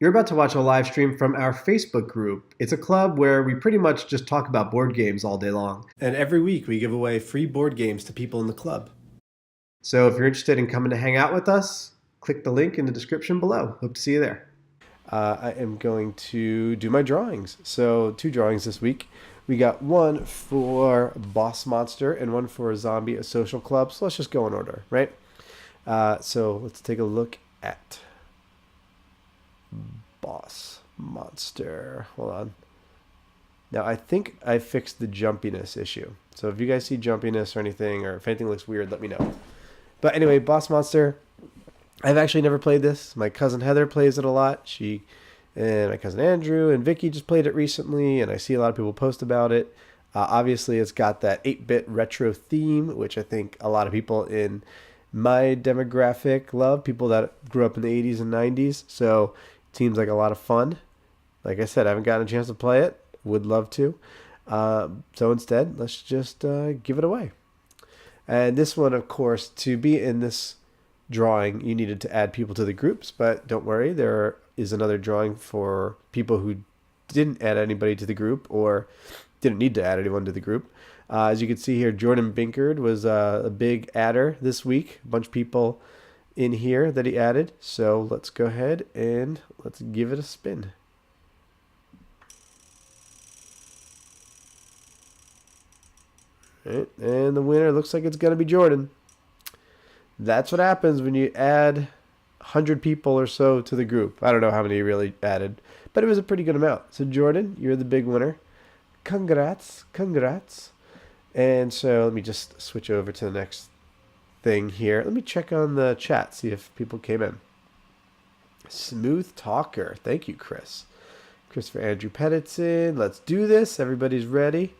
You're about to watch a live stream from our Facebook group. It's a club where we pretty much just talk about board games all day long. And every week we give away free board games to people in the club. So if you're interested in coming to hang out with us, click the link in the description below. Hope to see you there. I am going to do my drawings. So 2 drawings this week. We got one for Boss Monster and one for Zombie a Social Club. So let's just go in order, right? So let's take a look at Boss Monster. Hold on. Now I think I fixed the jumpiness issue. So if you guys see jumpiness or anything, or if anything looks weird, let me know. But anyway, Boss Monster, I've actually never played this. My cousin Heather plays it a lot. She and my cousin Andrew and Vicky just played it recently, and I see a lot of people post about it. Obviously, it's got that 8-bit retro theme, which I think a lot of people in my demographic love, people that grew up in the 80s and 90s. So it seems like a lot of fun. Like I said, I haven't gotten a chance to play it. Would love to. So instead, let's just give it away. And this one, of course, to be in this drawing, you needed to add people to the groups, but don't worry, there is another drawing for people who didn't add anybody to the group or didn't need to add anyone to the group. As you can see here, Jordan Binkard was a big adder this week. A bunch of people in here that he added. So let's go ahead and let's give it a spin. Right, and the winner looks like it's going to be Jordan. That's what happens when you add 100 people or so to the group. I don't know how many you really added, but it was a pretty good amount. So Jordan, you're the big winner. Congrats, congrats. And so let me just switch over to the next thing here. Let me check on the chat, see if people came in. Smooth Talker. Thank you, Chris. Christopher Andrew Pettitson. Let's do this. Everybody's ready.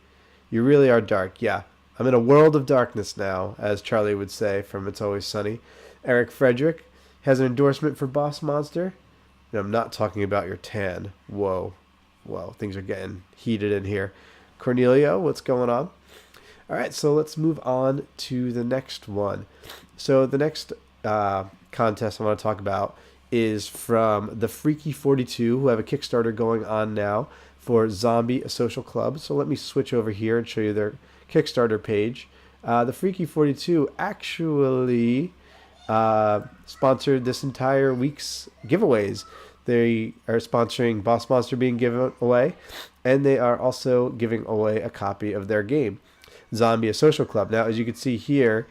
You really are dark. Yeah. I'm in a world of darkness now, as Charlie would say from It's Always Sunny. Eric Frederick has an endorsement for Boss Monster. And I'm not talking about your tan. Whoa. Whoa. Things are getting heated in here. Cornelio, what's going on? All right, so let's move on to the next one. So the next contest I want to talk about is from the Freaky 42, who have a Kickstarter going on now for Zombie a Social Club. So let me switch over here and show you their Kickstarter page. The Freaky 42 actually sponsored this entire week's giveaways. They are sponsoring Boss Monster being given away, and they are also giving away a copy of their game, Zombie a Social Club. Now, as you can see here,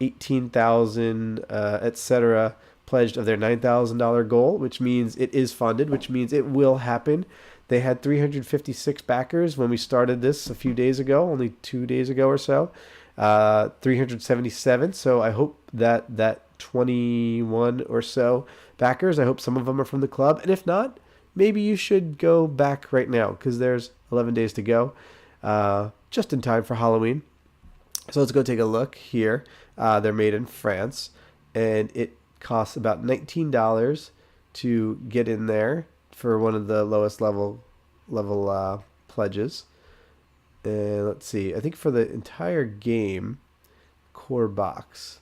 18,000, etc., pledged of their $9,000 goal, which means it is funded, which means it will happen. They had 356 backers when we started this a few days ago, only 2 days ago or so. 377. So I hope that 21 or so backers, I hope some of them are from the club. And if not, maybe you should go back right now because there's 11 days to go, just in time for Halloween. So let's go take a look here. They're made in France, and it costs about $19 to get in there for one of the lowest level pledges. And let's see. I think for the entire game, core box,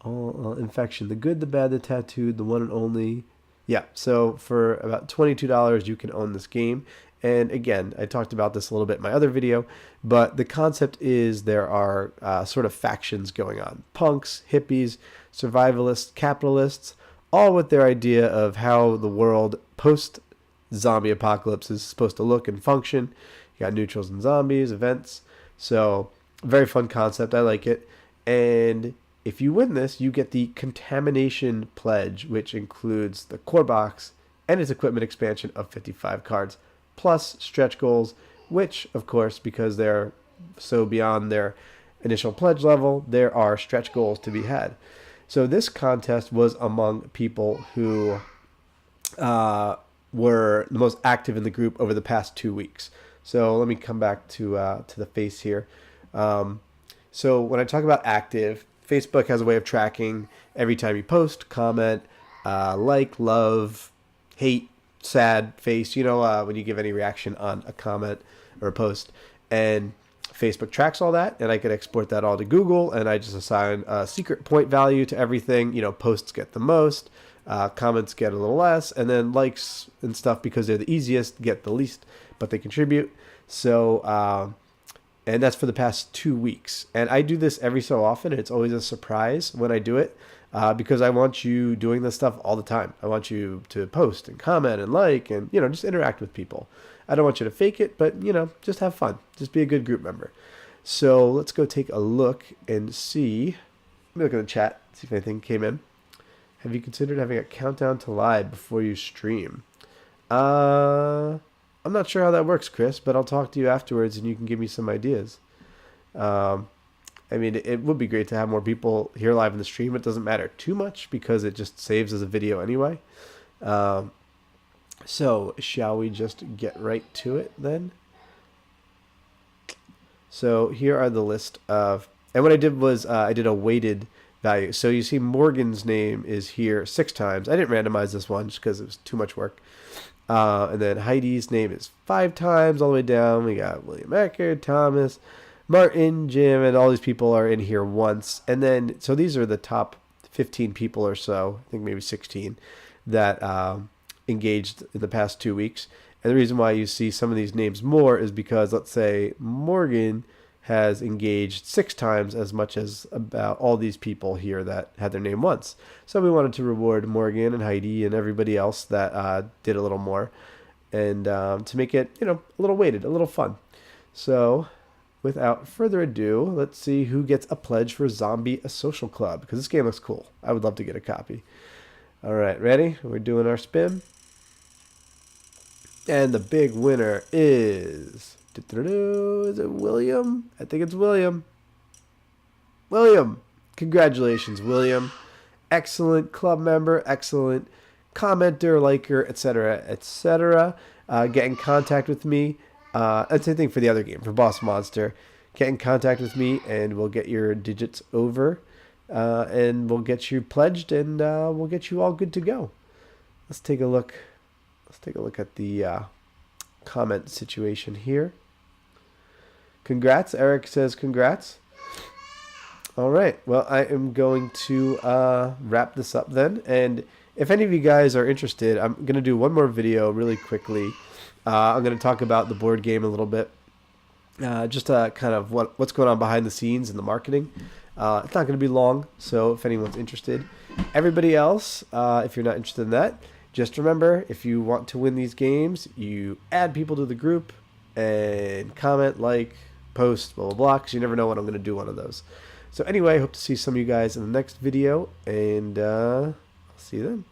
all infection, the good, the bad, the tattooed, the one and only. Yeah. So for about $22, you can own this game. And again, I talked about this a little bit in my other video, but the concept is there are sort of factions going on: punks, hippies, survivalists, capitalists, all with their idea of how the world post-zombie apocalypse is supposed to look and function. You got neutrals and zombies, events. So, very fun concept. I like it. And if you win this, you get the Contamination Pledge, which includes the core box and its equipment expansion of 55 cards, plus stretch goals, which, of course, because they're so beyond their initial pledge level, there are stretch goals to be had. So this contest was among people who were the most active in the group over the past 2 weeks. So let me come back to the face here. So when I talk about active, Facebook has a way of tracking every time you post, comment, like, love, hate, sad face, when you give any reaction on a comment or a post. And Facebook tracks all that, and I can export that all to Google, and I just assign a secret point value to everything. Posts get the most, Comments get a little less, and then likes and stuff, because they're the easiest, get the least, but they contribute. So, and that's for the past 2 weeks. And I do this every so often, and it's always a surprise when I do it, because I want you doing this stuff all the time. I want you to post and comment and like and, just interact with people. I don't want you to fake it, but, just have fun. Just be a good group member. So let's go take a look and see. Let me look at the chat, see if anything came in. Have you considered having a countdown to live before you stream? I'm not sure how that works, Chris, but I'll talk to you afterwards and you can give me some ideas. It would be great to have more people here live in the stream. It doesn't matter too much because it just saves as a video anyway. So shall we just get right to it then? So here are the list of, and what I did was I did a weighted value. So you see Morgan's name is here 6 times. I didn't randomize this one just because it was too much work. And then Heidi's name is 5 times all the way down. We got William Eckert, Thomas, Martin, Jim, and all these people are in here once. And then, so these are the top 15 people or so, I think maybe 16, that engaged in the past 2 weeks. And the reason why you see some of these names more is because, let's say, Morgan has engaged 6 times as much as about all these people here that had their name once. So we wanted to reward Morgan and Heidi and everybody else that did a little more, and to make it, a little weighted, a little fun. So without further ado, let's see who gets a pledge for Zombie A Social Club, because this game looks cool. I would love to get a copy. All right, ready? We're doing our spin. And the big winner is it William? I think it's William. William! Congratulations, William. Excellent club member, excellent commenter, liker, etc., etc. Get in contact with me. And same thing for the other game, for Boss Monster. Get in contact with me, and we'll get your digits over, and we'll get you pledged, and we'll get you all good to go. Let's take a look. Let's take a look at the comment situation here. Congrats. Eric says congrats. All right. Well, I am going to wrap this up then. And if any of you guys are interested, I'm going to do one more video really quickly. I'm going to talk about the board game a little bit. Just kind of what's going on behind the scenes in the marketing. It's not going to be long, so if anyone's interested. Everybody else, if you're not interested in that, just remember, if you want to win these games, you add people to the group and comment, like, post, blah, blah, blah, because you never know when I'm going to do one of those. So anyway, I hope to see some of you guys in the next video, and I'll see you then.